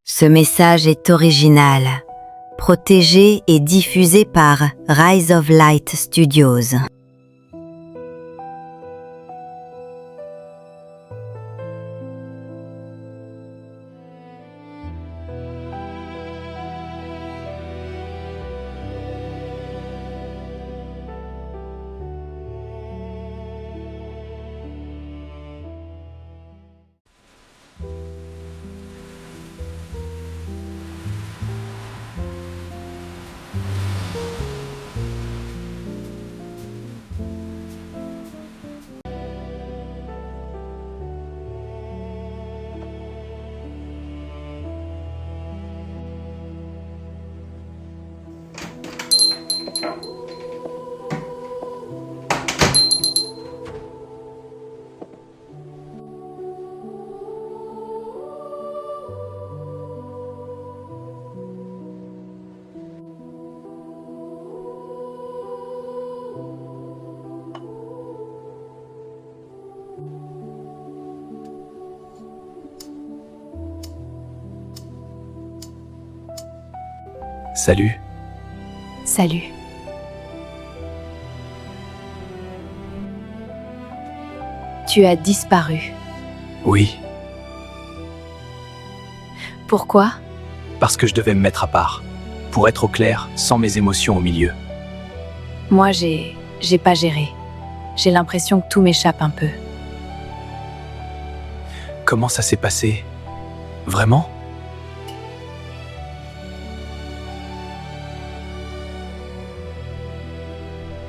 Ce message est original, protégé et diffusé par Rise of Light Studios. Salut. Salut. Tu as disparu. Oui, Pourquoi? parce que je devais me mettre à part. Pour être au clair, sans mes émotions au milieu. Moi, j'ai pas géré. J'ai l'impression que tout m'échappe un peu. Comment ça s'est passé? Vraiment?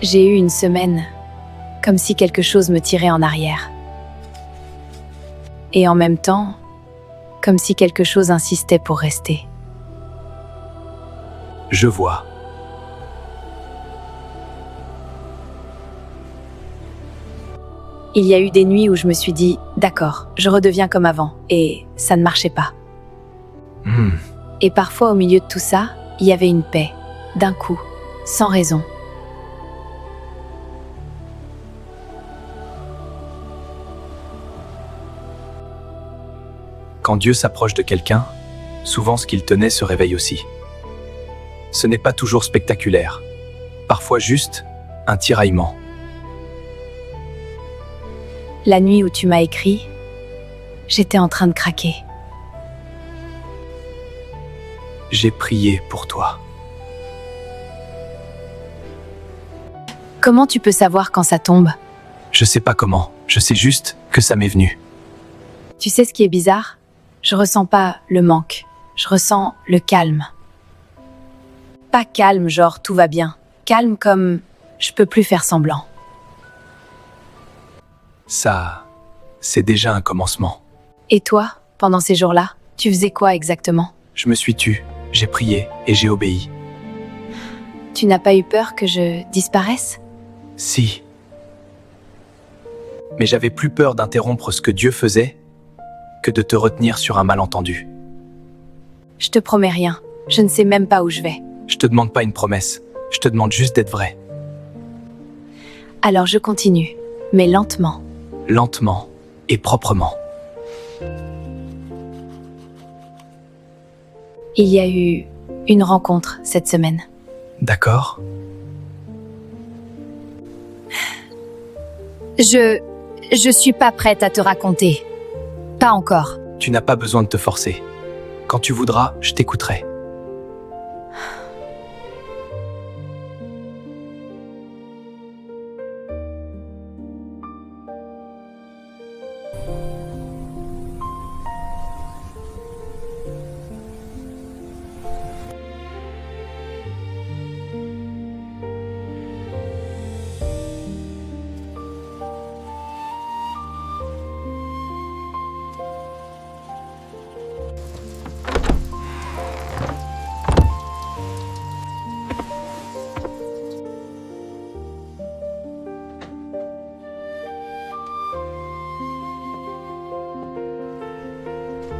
J'ai eu une semaine, comme si quelque chose me tirait en arrière. Et en même temps, comme si quelque chose insistait pour rester. Je vois. Il y a eu des nuits où je me suis dit, d'accord, je redeviens comme avant, et ça ne marchait pas. Et parfois, au milieu de tout ça, il y avait une paix, d'un coup, sans raison. Quand Dieu s'approche de quelqu'un, souvent ce qu'il tenait se réveille aussi. Ce n'est pas toujours spectaculaire. Parfois juste un tiraillement. La nuit où tu m'as écrit, j'étais en train de craquer. J'ai prié pour toi. Comment tu peux savoir quand ça tombe? Je sais pas comment, je sais juste que ça m'est venu. Tu sais ce qui est bizarre? Je ressens pas le manque, je ressens le calme. Pas calme genre tout va bien, calme comme je peux plus faire semblant. Ça, c'est déjà un commencement. Et toi, pendant ces jours-là, tu faisais quoi exactement? Je me suis tu, j'ai prié et j'ai obéi. Tu n'as pas eu peur que je disparaisse? Si. Mais j'avais plus peur d'interrompre ce que Dieu faisait que de te retenir sur un malentendu. Je te promets rien, je ne sais même pas où je vais. Je te demande pas une promesse, je te demande juste d'être vrai. Alors je continue, mais lentement. Lentement et proprement. Il y a eu une rencontre cette semaine. D'accord? Je suis pas prête à te raconter. Pas encore. Tu n'as pas besoin de te forcer. Quand tu voudras, je t'écouterai.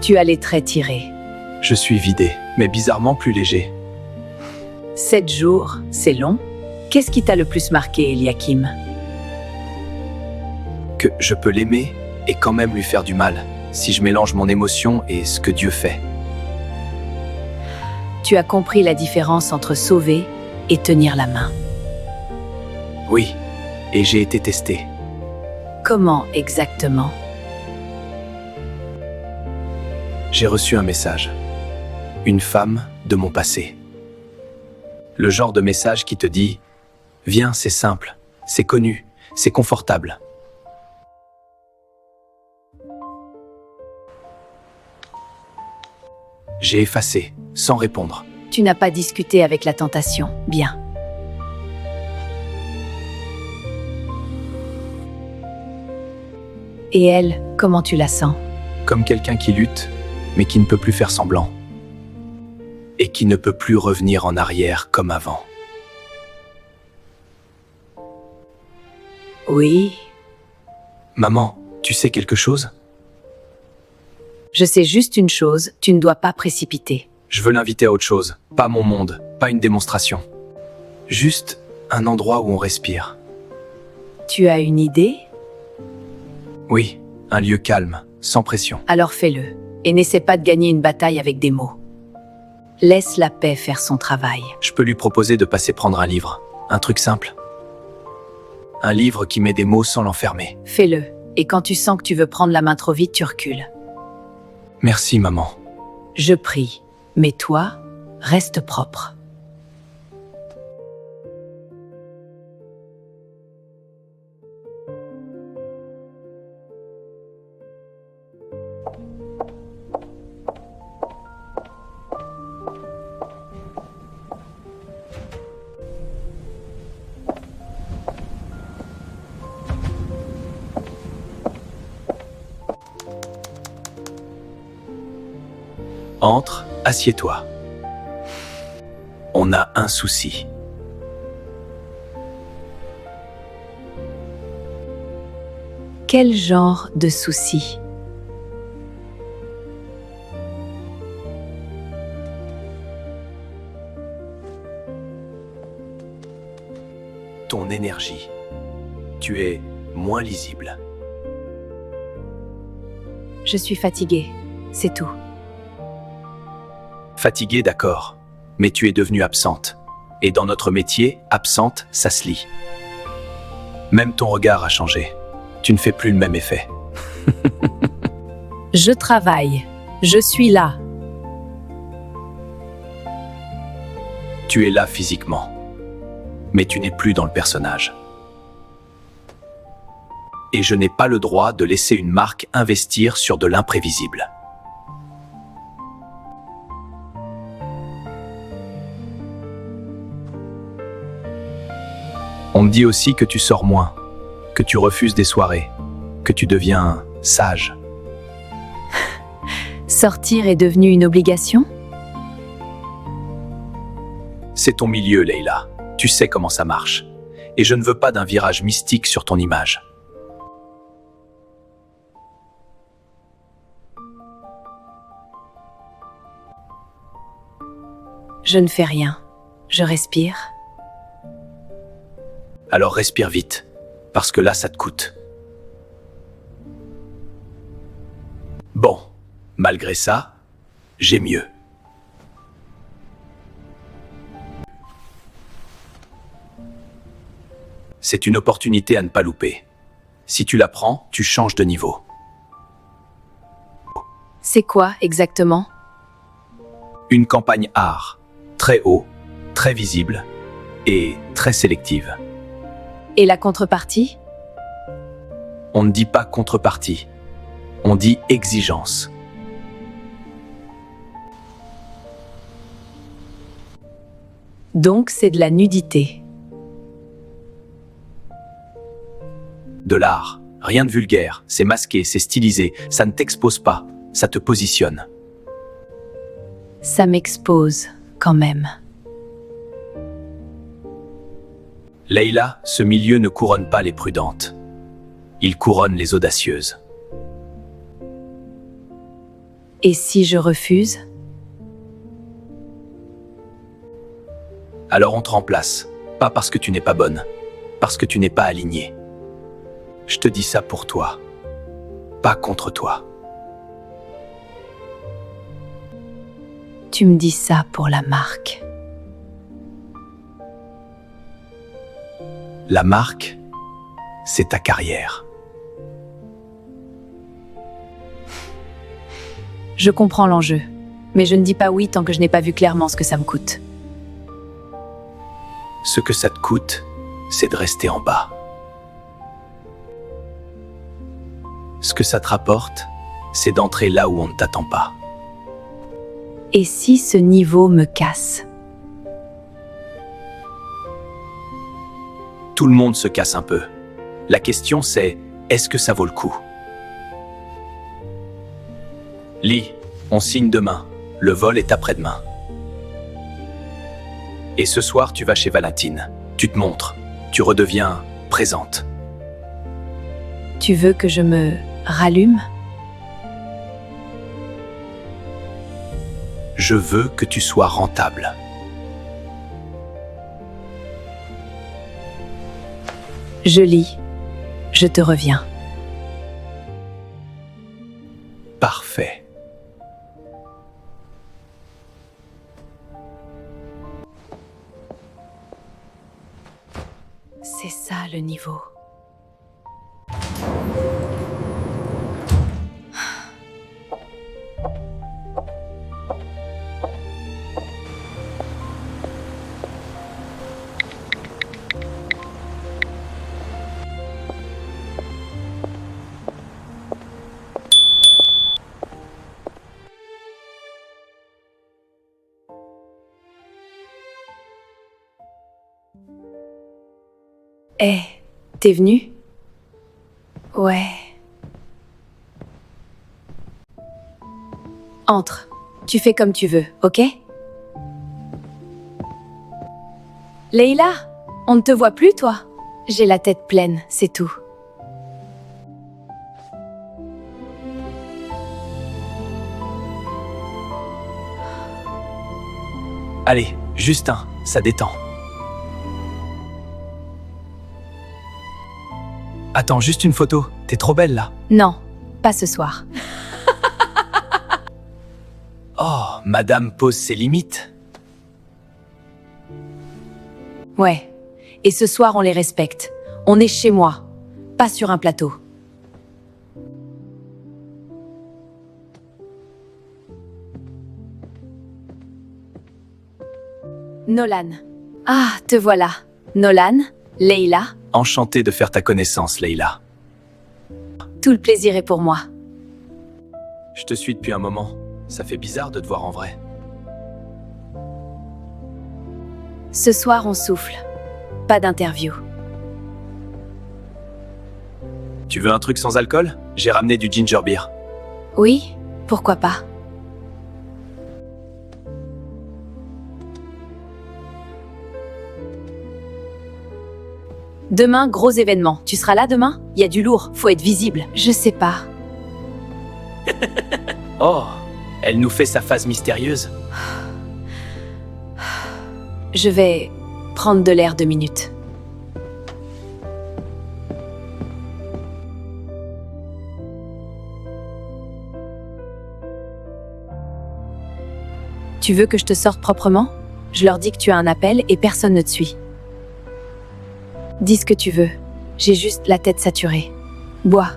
Tu as les traits tirés. Je suis vidé, mais bizarrement plus léger. 7 jours, c'est long. Qu'est-ce qui t'a le plus marqué, Eliakim? Que je peux l'aimer et quand même lui faire du mal, si je mélange mon émotion et ce que Dieu fait. Tu as compris la différence entre sauver et tenir la main. Oui, et j'ai été testé. Comment exactement? J'ai reçu un message. Une femme de mon passé. Le genre de message qui te dit « Viens, c'est simple, c'est connu, c'est confortable. » J'ai effacé, sans répondre. Tu n'as pas discuté avec la tentation. Bien. Et elle, comment tu la sens? Comme quelqu'un qui lutte, mais qui ne peut plus faire semblant. Et qui ne peut plus revenir en arrière comme avant. Oui. Maman, tu sais quelque chose? Je sais juste une chose, tu ne dois pas précipiter. Je veux l'inviter à autre chose, pas mon monde, pas une démonstration. Juste un endroit où on respire. Tu as une idée? Oui, un lieu calme, sans pression. Alors fais-le. Et n'essaie pas de gagner une bataille avec des mots. Laisse la paix faire son travail. Je peux lui proposer de passer prendre un livre, un truc simple. Un livre qui met des mots sans l'enfermer. Fais-le. Et quand tu sens que tu veux prendre la main trop vite, tu recules. Merci, maman. Je prie. Mais toi, reste propre. Entre, assieds-toi. On a un souci. Quel genre de souci? Ton énergie. Tu es moins lisible. Je suis fatiguée. C'est tout. Fatiguée, d'accord, mais tu es devenue absente. Et dans notre métier, absente, ça se lit. Même ton regard a changé. Tu ne fais plus le même effet. Je travaille. Je suis là. Tu es là physiquement. Mais tu n'es plus dans le personnage. Et je n'ai pas le droit de laisser une marque investir sur de l'imprévisible. On me dit aussi que tu sors moins, que tu refuses des soirées, que tu deviens sage. Sortir est devenu une obligation? C'est ton milieu, Leïla. Tu sais comment ça marche. Et je ne veux pas d'un virage mystique sur ton image. Je ne fais rien. Je respire. Alors respire vite, parce que là, ça te coûte. Bon, malgré ça, j'ai mieux. C'est une opportunité à ne pas louper. Si tu la prends, tu changes de niveau. C'est quoi exactement? Une campagne art, très haut, très visible et très sélective. Et la contrepartie? On ne dit pas contrepartie, on dit exigence. Donc c'est de la nudité. De l'art, rien de vulgaire, c'est masqué, c'est stylisé, ça ne t'expose pas, ça te positionne. Ça m'expose, quand même. Leïla, ce milieu ne couronne pas les prudentes. Il couronne les audacieuses. Et si je refuse? Alors on te remplace, pas parce que tu n'es pas bonne, parce que tu n'es pas alignée. Je te dis ça pour toi, pas contre toi. tu me dis ça pour la marque. La marque, c'est ta carrière. Je comprends l'enjeu, mais je ne dis pas oui tant que je n'ai pas vu clairement ce que ça me coûte. Ce que ça te coûte, c'est de rester en bas. Ce que ça te rapporte, c'est d'entrer là où on ne t'attend pas. Et si ce niveau me casse? Tout le monde se casse un peu. La question c'est, est-ce que ça vaut le coup? Lee, on signe demain. Le vol est après-demain. Et ce soir, tu vas chez Valentine. Tu te montres. Tu redeviens présente. Tu veux que je me rallume? Je veux que tu sois rentable. Je lis. Je te reviens. Parfait. C'est ça le niveau. Eh, t'es venu? Ouais. Entre. Tu fais comme tu veux, ok? Leïla, on ne te voit plus, toi? J'ai la tête pleine, c'est tout. Allez, Justin, ça détend. Attends, juste une photo. T'es trop belle là. Non, pas ce soir. Oh, madame pose ses limites. Ouais. Et ce soir, on les respecte. On est chez moi, pas sur un plateau. Nolan. Ah, te voilà. Nolan, Leïla, Enchanté de faire ta connaissance, Leïla. tout le plaisir est pour moi. Je te suis depuis un moment. Ça fait bizarre de te voir en vrai. Ce soir, on souffle. Pas d'interview. Tu veux un truc sans alcool? J'ai ramené du ginger beer. Oui, pourquoi pas. Demain, gros événement. Tu seras là demain? Il y a du lourd, faut être visible. Je sais pas. Oh, elle nous fait sa phase mystérieuse. Je vais prendre de l'air 2 minutes. Tu veux que je te sorte proprement? Je leur dis que tu as un appel et personne ne te suit. Dis ce que tu veux. J'ai juste la tête saturée. Bois.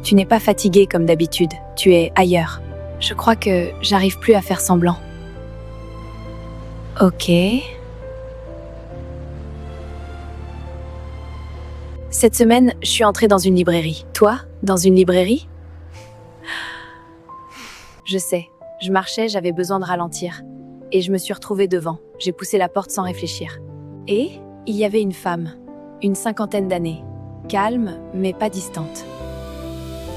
Tu n'es pas fatigué comme d'habitude. Tu es ailleurs. Je crois que j'arrive plus à faire semblant. Ok. Cette semaine, je suis entrée dans une librairie. Toi, dans une librairie? Je sais. Je marchais, j'avais besoin de ralentir. Et je me suis retrouvée devant. J'ai poussé la porte sans réfléchir. Et il y avait une femme, une 50aine d'années, calme mais pas distante.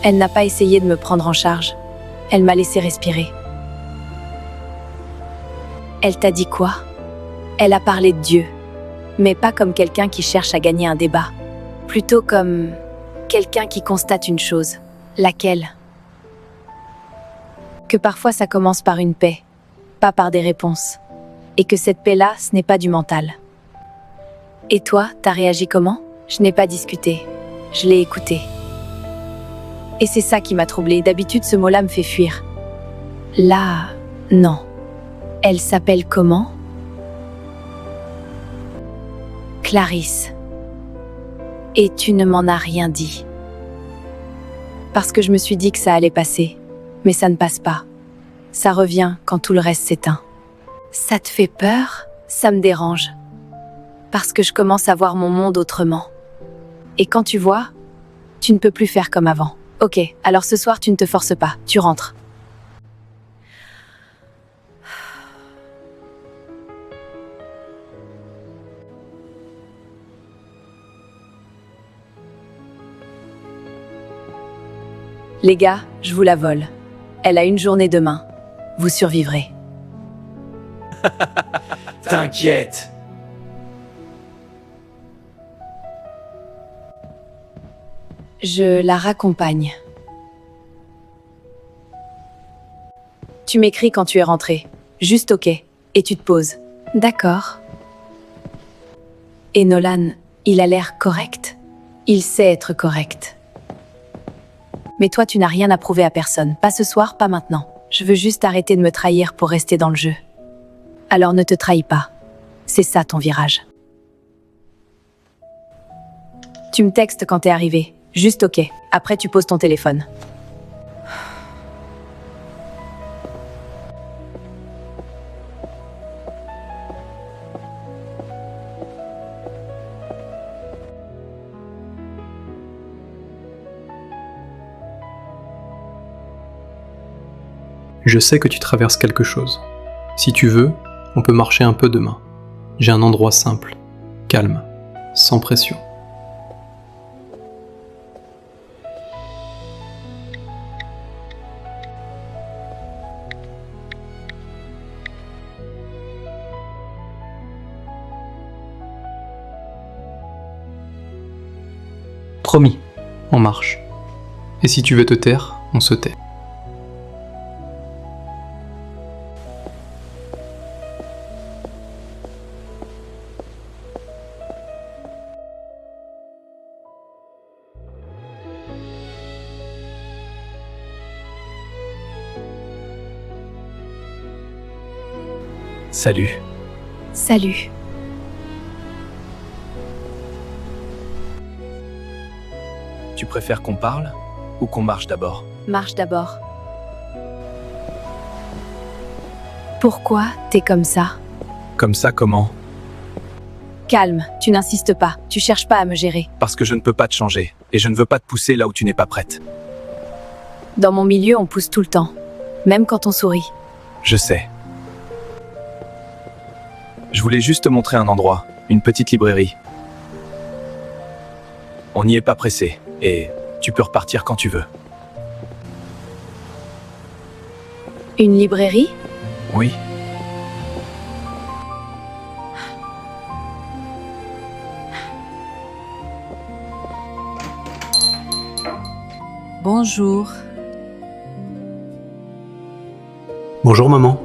Elle n'a pas essayé de me prendre en charge. Elle m'a laissé respirer. Elle t'a dit quoi? Elle a parlé de Dieu, mais pas comme quelqu'un qui cherche à gagner un débat. Plutôt comme quelqu'un qui constate une chose. Laquelle? Que parfois ça commence par une paix, pas par des réponses. Et que cette paix-là, ce n'est pas du mental. Et toi, t'as réagi comment? Je n'ai pas discuté. Je l'ai écouté. Et c'est ça qui m'a troublée. D'habitude, ce mot-là me fait fuir. Là, non. Elle s'appelle comment? Clarisse. Et tu ne m'en as rien dit. Parce que je me suis dit que ça allait passer. Mais ça ne passe pas. Ça revient quand tout le reste s'éteint. Ça te fait peur? Ça me dérange. Parce que je commence à voir mon monde autrement. Et quand tu vois, tu ne peux plus faire comme avant. Ok, alors ce soir tu ne te forces pas, tu rentres. Les gars, je vous la vole. Elle a une journée demain. Vous survivrez. T'inquiète. Je la raccompagne. Tu m'écris quand tu es rentré. Juste ok. Et tu te poses. D'accord. Et Nolan, il a l'air correct. Il sait être correct. Mais toi, tu n'as rien à prouver à personne. Pas ce soir, pas maintenant. Je veux juste arrêter de me trahir pour rester dans le jeu. Alors ne te trahis pas. C'est ça ton virage. Tu me textes quand t'es arrivé. Juste ok. Après, tu poses ton téléphone. Je sais que tu traverses quelque chose. Si tu veux, on peut marcher un peu demain. J'ai un endroit simple, calme, sans pression. Promis, on marche. Et si tu veux te taire, on se tait. Salut. Salut. Tu préfères qu'on parle ou qu'on marche d'abord? Marche d'abord. Pourquoi t'es comme ça? Comme ça, comment? Calme, tu n'insistes pas. Tu cherches pas à me gérer. Parce que je ne peux pas te changer. Et je ne veux pas te pousser là où tu n'es pas prête. Dans mon milieu, on pousse tout le temps. Même quand on sourit. Je sais. Je voulais juste te montrer un endroit. Une petite librairie. On n'y est pas pressé. Et tu peux repartir quand tu veux. Une librairie? Oui. Bonjour. Bonjour maman.